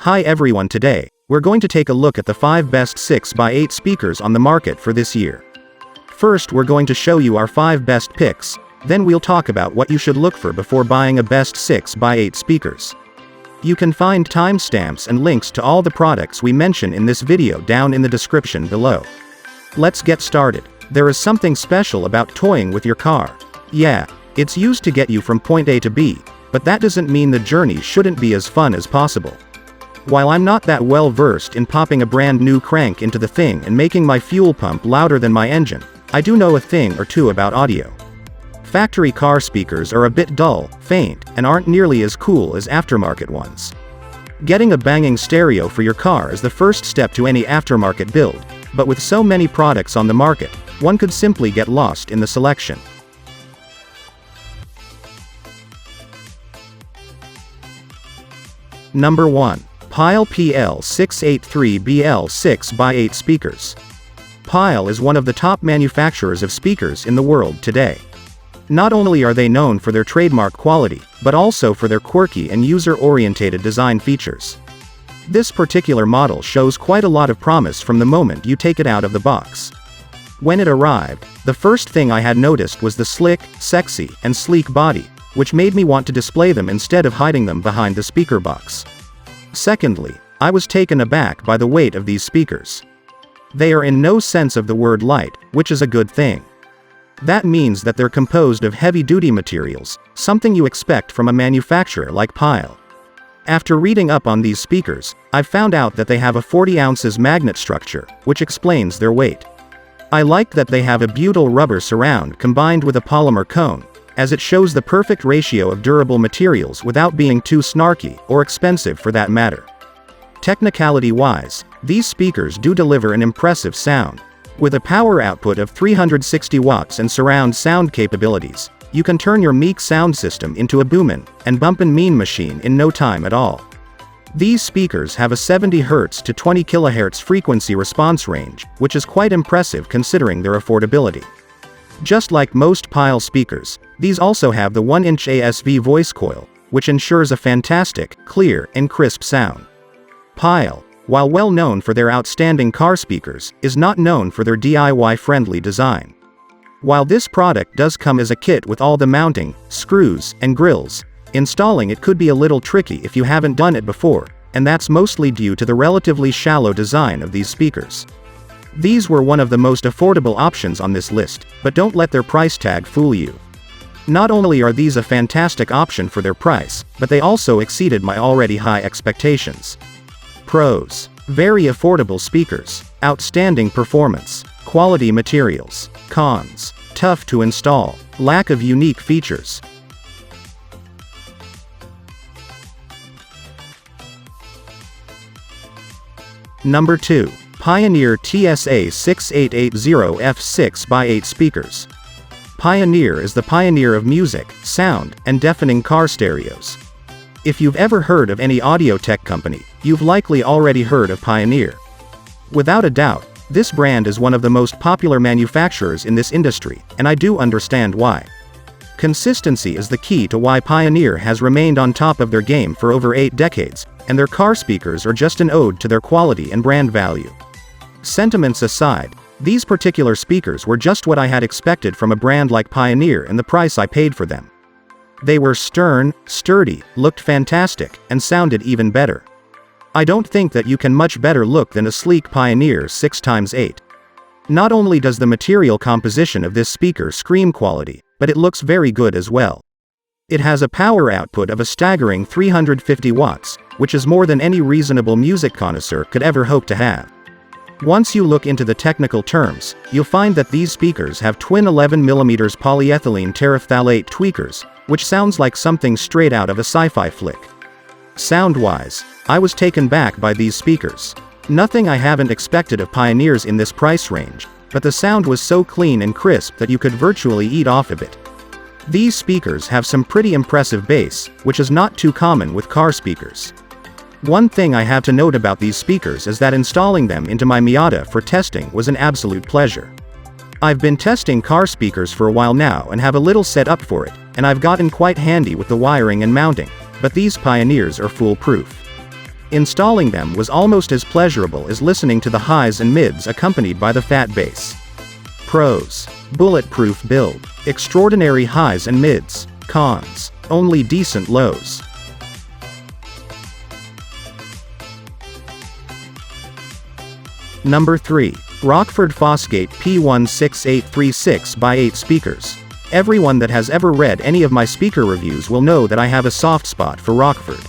Hi everyone, today, we're going to take a look at the 5 best 6x8 speakers on the market for this year. First, we're going to show you our 5 best picks, then we'll talk about what you should look for before buying a best 6x8 speakers. You can find timestamps and links to all the products we mention in this video down in the description below. Let's get started. There is something special about toying with your car. Yeah, it's used to get you from point A to B, but that doesn't mean the journey shouldn't be as fun as possible. While I'm not that well versed in popping a brand new crank into the thing and making my fuel pump louder than my engine, I do know a thing or two about audio. Factory car speakers are a bit dull, faint, and aren't nearly as cool as aftermarket ones. Getting a banging stereo for your car is the first step to any aftermarket build, but with so many products on the market, one could simply get lost in the selection. Number 1. Pyle PL683BL 6x8 speakers. Pyle is one of the top manufacturers of speakers in the world today. Not only are they known for their trademark quality, but also for their quirky and user-oriented design features. This particular model shows quite a lot of promise from the moment you take it out of the box. When it arrived, the first thing I had noticed was the slick, sexy, and sleek body, which made me want to display them instead of hiding them behind the speaker box. Secondly, I was taken aback by the weight of these speakers. They are in no sense of the word light, which is a good thing. That means that they're composed of heavy-duty materials, something you expect from a manufacturer like Pyle. After reading up on these speakers, I've found out that they have a 40 ounces magnet structure, which explains their weight. I like that they have a butyl rubber surround combined with a polymer cone, as it shows the perfect ratio of durable materials without being too snarky, or expensive for that matter. Technicality-wise, these speakers do deliver an impressive sound. With a power output of 360 watts and surround sound capabilities, you can turn your meek sound system into a boomin' and bumpin' mean machine in no time at all. These speakers have a 70 Hz to 20 kHz frequency response range, which is quite impressive considering their affordability. Just like most Pyle speakers, these also have the 1-inch ASV voice coil, which ensures a fantastic, clear, and crisp sound. Pyle, while well known for their outstanding car speakers, is not known for their DIY-friendly design. While this product does come as a kit with all the mounting, screws, and grills, installing it could be a little tricky if you haven't done it before, and that's mostly due to the relatively shallow design of these speakers. These were one of the most affordable options on this list, but don't let their price tag fool you. Not only are these a fantastic option for their price, but they also exceeded my already high expectations. Pros: very affordable speakers, outstanding performance, quality materials. Cons: tough to install, lack of unique features. Number 2. Pioneer TSA6880F 6x8 speakers. Pioneer is the pioneer of music, sound, and deafening car stereos. If you've ever heard of any audio tech company, you've likely already heard of Pioneer. Without a doubt, this brand is one of the most popular manufacturers in this industry, and I do understand why. Consistency is the key to why Pioneer has remained on top of their game for over 8 decades, and their car speakers are just an ode to their quality and brand value. Sentiments aside, these particular speakers were just what I had expected from a brand like Pioneer and the price I paid for them. They were stern, sturdy, looked fantastic, and sounded even better. I don't think that you can much better look than a sleek Pioneer 6x8. Not only does the material composition of this speaker scream quality, but it looks very good as well. It has a power output of a staggering 350 watts, which is more than any reasonable music connoisseur could ever hope to have. Once you look into the technical terms, you'll find that these speakers have twin 11mm polyethylene terephthalate tweakers, which sounds like something straight out of a sci-fi flick. Sound-wise, I was taken back by these speakers. Nothing I haven't expected of Pioneers in this price range, but the sound was so clean and crisp that you could virtually eat off of it. These speakers have some pretty impressive bass, which is not too common with car speakers. One thing I have to note about these speakers is that installing them into my Miata for testing was an absolute pleasure. I've been testing car speakers for a while now and have a little set up for it, and I've gotten quite handy with the wiring and mounting, but these Pioneers are foolproof. Installing them was almost as pleasurable as listening to the highs and mids accompanied by the fat bass. Pros: bulletproof build, extraordinary highs and mids. Cons: only decent lows. Number 3. Rockford Fosgate P16836 by 8 speakers. Everyone that has ever read any of my speaker reviews will know that I have a soft spot for Rockford.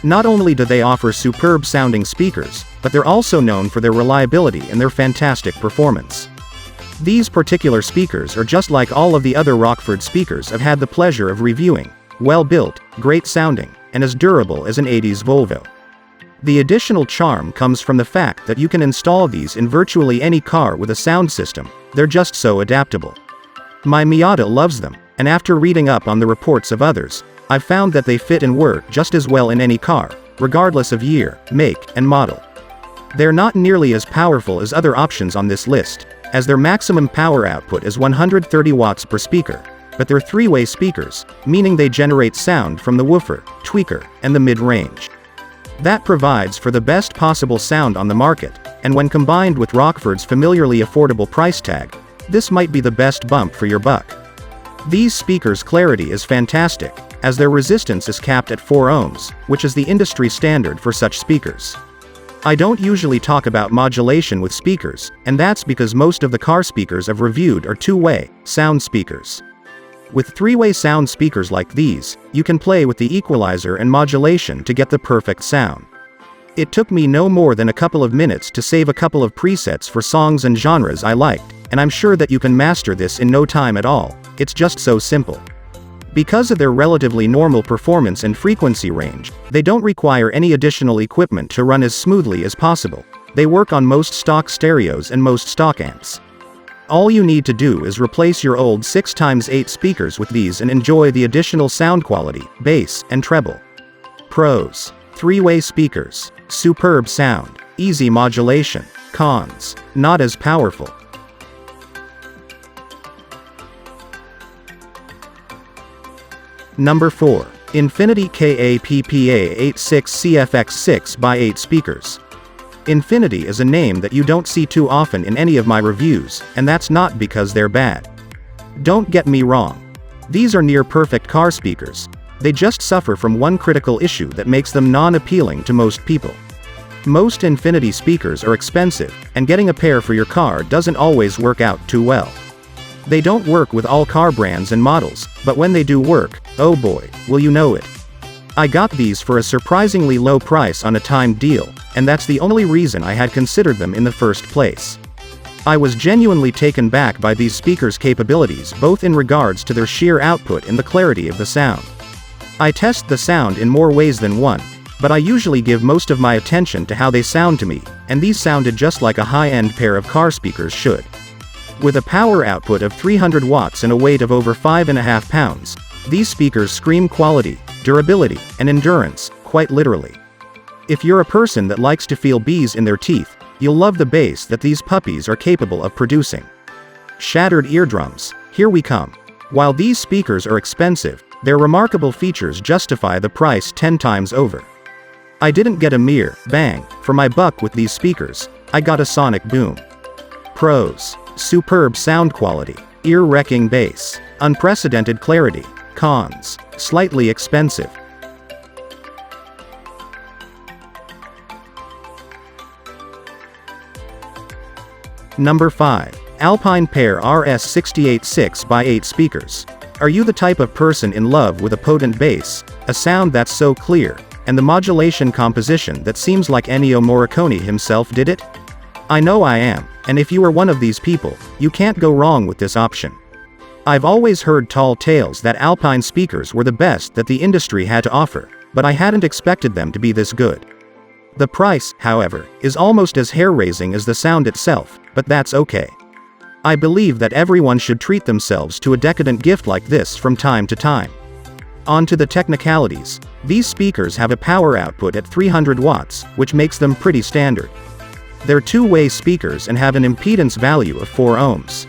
Not only do they offer superb sounding speakers, but they're also known for their reliability and their fantastic performance. These particular speakers are just like all of the other Rockford speakers I've had the pleasure of reviewing: well built, great sounding, and as durable as an 80s Volvo. The additional charm comes from the fact that you can install these in virtually any car with a sound system. They're just so adaptable. My Miata loves them, and after reading up on the reports of others, I've found that they fit and work just as well in any car, regardless of year, make, and model. They're not nearly as powerful as other options on this list, as their maximum power output is 130 watts per speaker, but they're three-way speakers, meaning they generate sound from the woofer, tweaker, and the mid-range. That provides for the best possible sound on the market, and when combined with Rockford's familiarly affordable price tag, this might be the best bump for your buck. These speakers' clarity is fantastic, as their resistance is capped at 4 ohms, which is the industry standard for such speakers. I don't usually talk about modulation with speakers, and that's because most of the car speakers I've reviewed are two-way sound speakers. With three-way sound speakers like these, you can play with the equalizer and modulation to get the perfect sound. It took me no more than a couple of minutes to save a couple of presets for songs and genres I liked, and I'm sure that you can master this in no time at all. It's just so simple. Because of their relatively normal performance and frequency range, they don't require any additional equipment to run as smoothly as possible. They work on most stock stereos and most stock amps. All you need to do is replace your old 6x8 speakers with these and enjoy the additional sound quality, bass, and treble. Pros: three-way speakers, superb sound, easy modulation. Cons: not as powerful. Number 4. Infinity KAPPA86CFX6 by 8 speakers. Infinity is a name that you don't see too often in any of my reviews, and that's not because they're bad. Don't get me wrong. These are near-perfect car speakers. They just suffer from one critical issue that makes them non-appealing to most people. Most Infinity speakers are expensive, and getting a pair for your car doesn't always work out too well. They don't work with all car brands and models, but when they do work, oh boy, will you know it. I got these for a surprisingly low price on a timed deal, and that's the only reason I had considered them in the first place. I was genuinely taken back by these speakers' capabilities, both in regards to their sheer output and the clarity of the sound. I test the sound in more ways than one, but I usually give most of my attention to how they sound to me, and these sounded just like a high-end pair of car speakers should. With a power output of 300 watts and a weight of over 5.5 pounds, these speakers scream quality, durability, and endurance, quite literally. If you're a person that likes to feel bees in their teeth, you'll love the bass that these puppies are capable of producing. Shattered eardrums, here we come. While these speakers are expensive, their remarkable features justify the price 10 times over. I didn't get a mere bang for my buck with these speakers, I got a sonic boom. Pros: superb sound quality, ear-wrecking bass, unprecedented clarity. Cons: slightly expensive. Number 5. Alpine Pair RS686 by 8 speakers. Are you the type of person in love with a potent bass, a sound that's so clear, and the modulation composition that seems like Ennio Morricone himself did it? I know I am, and if you are one of these people, you can't go wrong with this option. I've always heard tall tales that Alpine speakers were the best that the industry had to offer, but I hadn't expected them to be this good. The price, however, is almost as hair-raising as the sound itself, but that's okay. I believe that everyone should treat themselves to a decadent gift like this from time to time. On to the technicalities. These speakers have a power output at 300 watts, which makes them pretty standard. They're two-way speakers and have an impedance value of 4 ohms.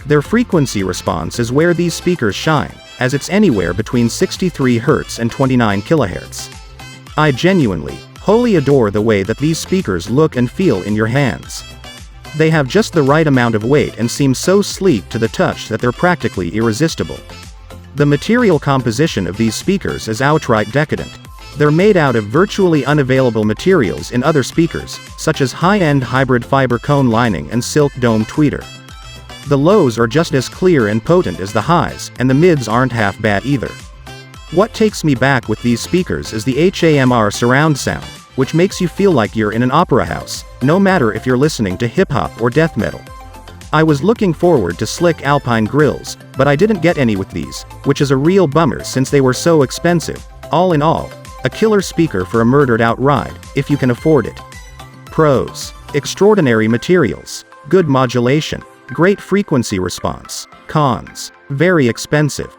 Their frequency response is where these speakers shine, as it's anywhere between 63 Hz and 29 kHz. I genuinely Wholly adore the way that these speakers look and feel in your hands. They have just the right amount of weight and seem so sleek to the touch that they're practically irresistible. The material composition of these speakers is outright decadent. They're made out of virtually unavailable materials in other speakers, such as high-end hybrid fiber cone lining and silk dome tweeter. The lows are just as clear and potent as the highs, and the mids aren't half bad either. What takes me back with these speakers is the HAMR surround sound, which makes you feel like you're in an opera house, no matter if you're listening to hip-hop or death metal. I was looking forward to slick Alpine grills, but I didn't get any with these, which is a real bummer since they were so expensive. All in all, a killer speaker for a murdered-out ride, if you can afford it. Pros: extraordinary materials, good modulation, great frequency response. Cons: very expensive.